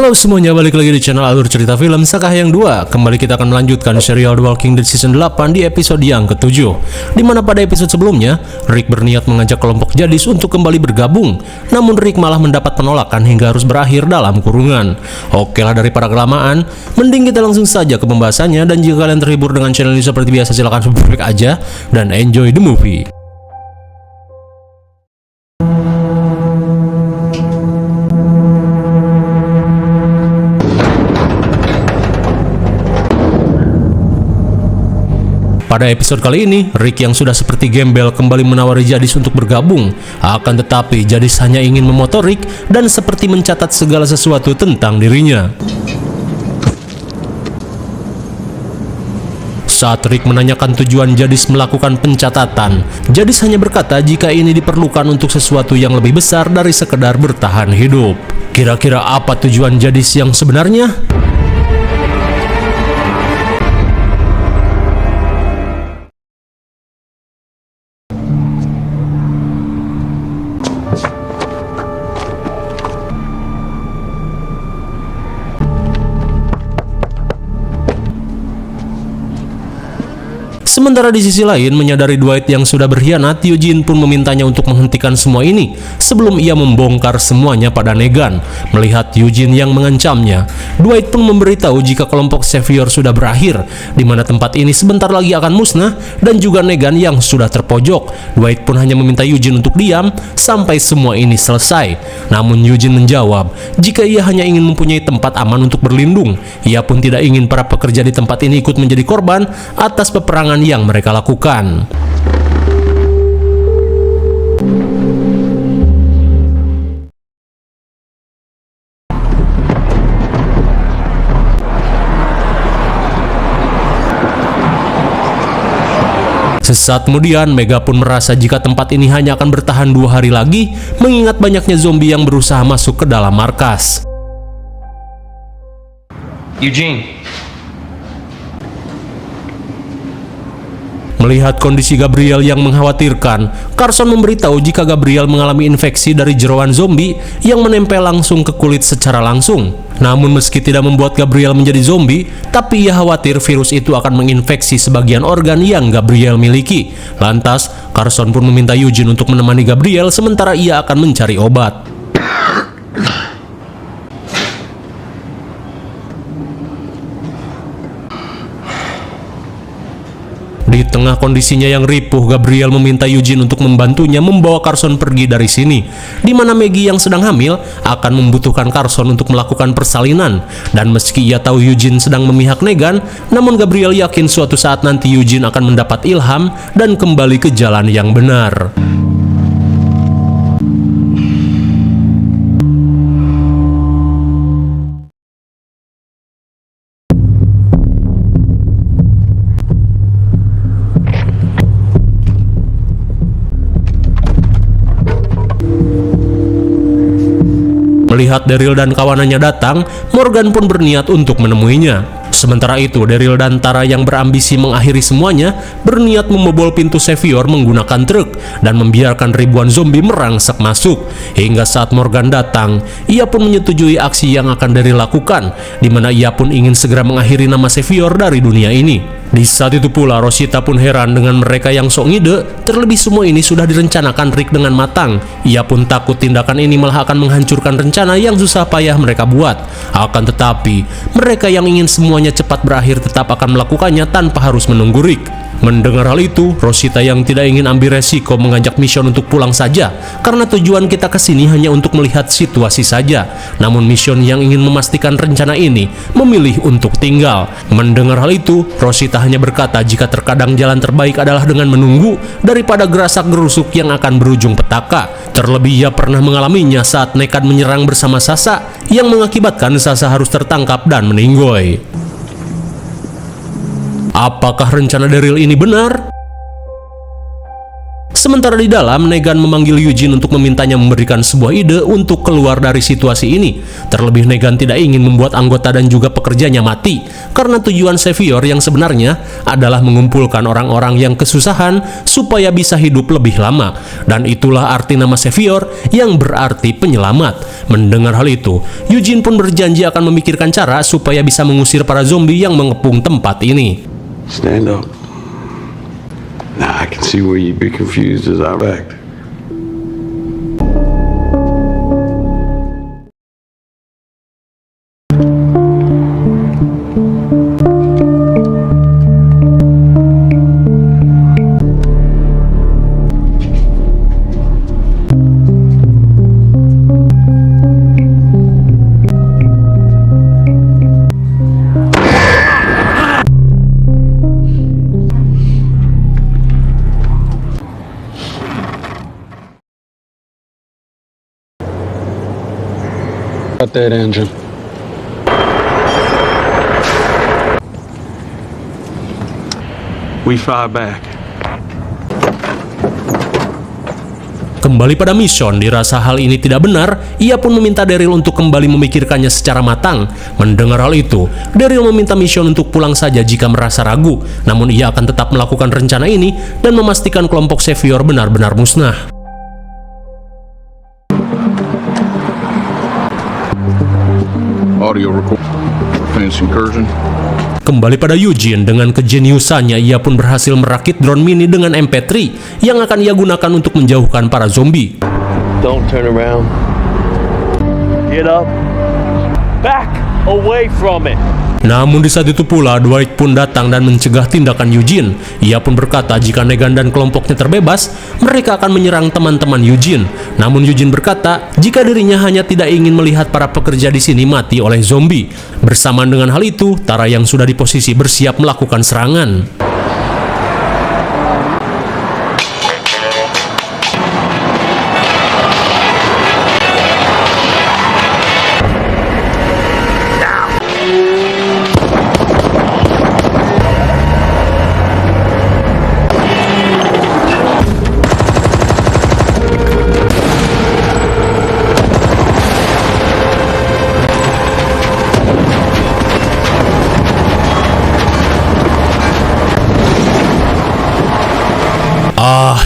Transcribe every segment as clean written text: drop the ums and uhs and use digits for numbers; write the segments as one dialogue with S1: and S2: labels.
S1: Halo semuanya, balik lagi di channel Alur Cerita Film Sakah yang 2. Kembali kita akan melanjutkan serial The Walking Dead season 8 di episode yang ke-7, dimana pada episode sebelumnya Rick berniat mengajak kelompok Jadis untuk kembali bergabung. Namun Rick malah mendapat penolakan hingga harus berakhir dalam kurungan. Oke lah, daripada kelamaan, mending kita langsung saja ke pembahasannya. Dan jika kalian terhibur dengan channel ini seperti biasa, silahkan subscribe aja dan enjoy the movie. Pada episode kali ini, Rick yang sudah seperti gembel kembali menawari Jadis untuk bergabung. Akan tetapi, Jadis hanya ingin memotor Rick dan seperti mencatat segala sesuatu tentang dirinya. Saat Rick menanyakan tujuan Jadis melakukan pencatatan, Jadis hanya berkata jika ini diperlukan untuk sesuatu yang lebih besar dari sekedar bertahan hidup. Kira-kira apa tujuan Jadis yang sebenarnya? Sementara di sisi lain, menyadari Dwight yang sudah berkhianat, Eugene pun memintanya untuk menghentikan semua ini sebelum ia membongkar semuanya pada Negan. Melihat Eugene yang mengancamnya, Dwight pun memberitahu jika kelompok Savior sudah berakhir, di mana tempat ini sebentar lagi akan musnah, dan juga Negan yang sudah terpojok. Dwight pun hanya meminta Eugene untuk diam sampai semua ini selesai. Namun Eugene menjawab jika ia hanya ingin mempunyai tempat aman untuk berlindung. Ia pun tidak ingin para pekerja di tempat ini ikut menjadi korban atas peperangan yang mereka lakukan. Sesaat kemudian, Mega pun merasa jika tempat ini hanya akan bertahan 2 hari lagi, mengingat banyaknya zombie yang berusaha masuk ke dalam markas.
S2: Eugene.
S1: Melihat kondisi Gabriel yang mengkhawatirkan, Carson memberitahu jika Gabriel mengalami infeksi dari jeroan zombie yang menempel langsung ke kulit secara langsung. Namun meski tidak membuat Gabriel menjadi zombie, tapi ia khawatir virus itu akan menginfeksi sebagian organ yang Gabriel miliki. Lantas, Carson pun meminta Eugene untuk menemani Gabriel sementara ia akan mencari obat. Di tengah kondisinya yang ripuh, Gabriel meminta Eugene untuk membantunya membawa Carson pergi dari sini, di mana Maggie yang sedang hamil akan membutuhkan Carson untuk melakukan persalinan. Dan meski ia tahu Eugene sedang memihak Negan, namun Gabriel yakin suatu saat nanti Eugene akan mendapat ilham dan kembali ke jalan yang benar. Melihat Daryl dan kawanannya datang, Morgan pun berniat untuk menemuinya. Sementara itu, Daryl dan Tara yang berambisi mengakhiri semuanya berniat membobol pintu Savior menggunakan truk dan membiarkan ribuan zombie merangsek masuk. Hingga saat Morgan datang, ia pun menyetujui aksi yang akan Daryl lakukan, di mana ia pun ingin segera mengakhiri nama Savior dari dunia ini. Di saat itu pula, Rosita pun heran dengan mereka yang sok ngide, terlebih semua ini sudah direncanakan Rick dengan matang. Ia pun takut tindakan ini malah akan menghancurkan rencana yang susah payah mereka buat. Akan tetapi, mereka yang ingin semuanya cepat berakhir tetap akan melakukannya tanpa harus menunggu Rick. Mendengar hal itu, Rosita yang tidak ingin ambil resiko mengajak Mission untuk pulang saja, karena tujuan kita kesini hanya untuk melihat situasi saja. Namun Mission yang ingin memastikan rencana ini memilih untuk tinggal. Mendengar hal itu, Rosita hanya berkata jika terkadang jalan terbaik adalah dengan menunggu daripada gerasak gerusuk yang akan berujung petaka. Terlebih ia pernah mengalaminya saat nekat menyerang bersama Sasha, yang mengakibatkan Sasha harus tertangkap dan meninggoy. Apakah rencana Daryl ini benar? Sementara di dalam, Negan memanggil Eugene untuk memintanya memberikan sebuah ide untuk keluar dari situasi ini. Terlebih Negan tidak ingin membuat anggota dan juga pekerjanya mati, karena tujuan Xavier yang sebenarnya adalah mengumpulkan orang-orang yang kesusahan supaya bisa hidup lebih lama. Dan itulah arti nama Xavier yang berarti penyelamat. Mendengar hal itu, Eugene pun berjanji akan memikirkan cara supaya bisa mengusir para zombie yang mengepung tempat ini.
S2: Stand up. Now I can see where you'd be confused as I act. Cut that engine. We fire back.
S1: Kembali pada Mission, dirasa hal ini tidak benar, ia pun meminta Daryl untuk kembali memikirkannya secara matang. Mendengar hal itu, Daryl meminta Mission untuk pulang saja jika merasa ragu, namun ia akan tetap melakukan rencana ini dan memastikan kelompok Xavier benar-benar musnah.
S2: Audio record. Fancy incursion.
S1: Kembali pada Eugene, dengan kejeniusannya ia pun berhasil merakit drone mini dengan MP3 yang akan ia gunakan untuk menjauhkan para zombie.
S3: Don't turn around. Get up. Back away from it.
S1: Namun di saat itu pula, Dwight pun datang dan mencegah tindakan Eugene. Ia pun berkata jika Negan dan kelompoknya terbebas, mereka akan menyerang teman-teman Eugene. Namun Eugene berkata jika dirinya hanya tidak ingin melihat para pekerja di sini mati oleh zombie. Bersamaan dengan hal itu, Tara yang sudah di posisi bersiap melakukan serangan.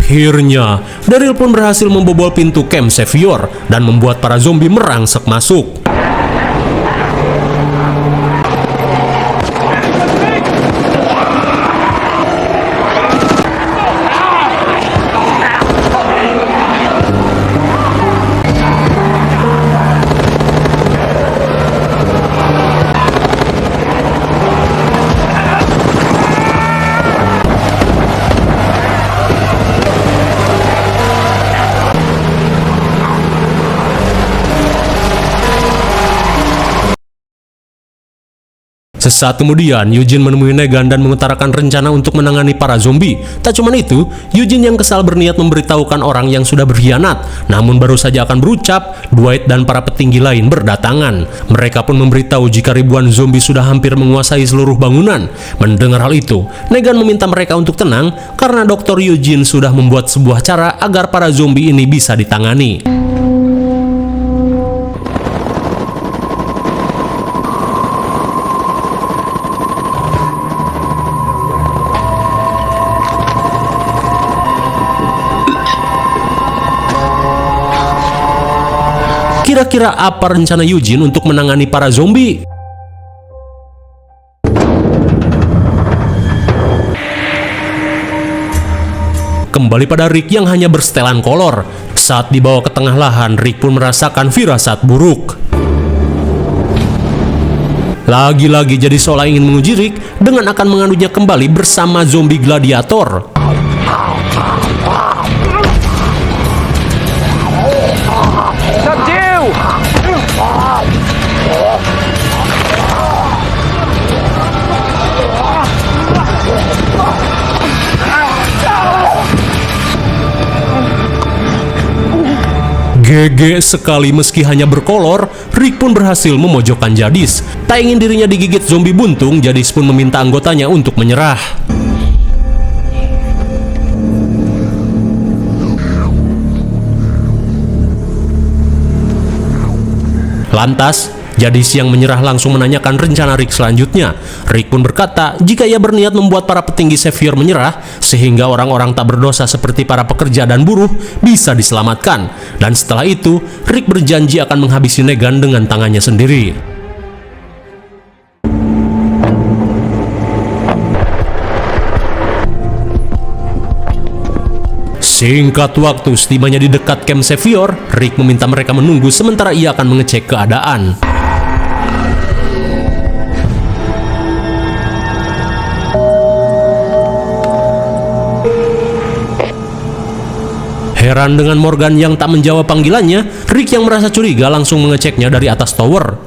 S1: Akhirnya, Daryl pun berhasil membobol pintu camp Xavier dan membuat para zombie merangsek masuk. Sesaat kemudian, Eugene menemui Negan dan mengutarakan rencana untuk menangani para zombie. Tak cuma itu, Eugene yang kesal berniat memberitahukan orang yang sudah berkhianat. Namun baru saja akan berucap, Dwight dan para petinggi lain berdatangan. Mereka pun memberitahu jika ribuan zombie sudah hampir menguasai seluruh bangunan. Mendengar hal itu, Negan meminta mereka untuk tenang karena Dr. Eugene sudah membuat sebuah cara agar para zombie ini bisa ditangani. Kira-kira apa rencana Eugene untuk menangani para zombie? Kembali pada Rick yang hanya bersetelan kolor. Saat dibawa ke tengah lahan, Rick pun merasakan firasat buruk. Lagi-lagi jadi seolah ingin menguji Rick dengan akan menganunya kembali bersama zombie gladiator. GG sekali, meski hanya berkolor, Rick pun berhasil memojokkan Jadis. Tak ingin dirinya digigit zombie buntung, Jadis pun meminta anggotanya untuk menyerah. Lantas, Jadis yang menyerah langsung menanyakan rencana Rick selanjutnya. Rick pun berkata jika ia berniat membuat para petinggi Xavier menyerah, sehingga orang-orang tak berdosa seperti para pekerja dan buruh bisa diselamatkan. Dan setelah itu, Rick berjanji akan menghabisi Negan dengan tangannya sendiri. Singkat waktu, setibanya di dekat camp Xavier, Rick meminta mereka menunggu sementara ia akan mengecek keadaan. Heran dengan Morgan yang tak menjawab panggilannya, Rick yang merasa curiga langsung mengeceknya dari atas tower.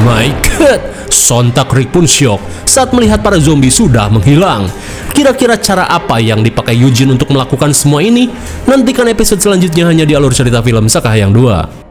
S1: My God! Sontak Rick pun syok saat melihat para zombie sudah menghilang. Kira-kira cara apa yang dipakai Eugene untuk melakukan semua ini? Nantikan episode selanjutnya hanya di Alur Cerita Film Sakahyang 2.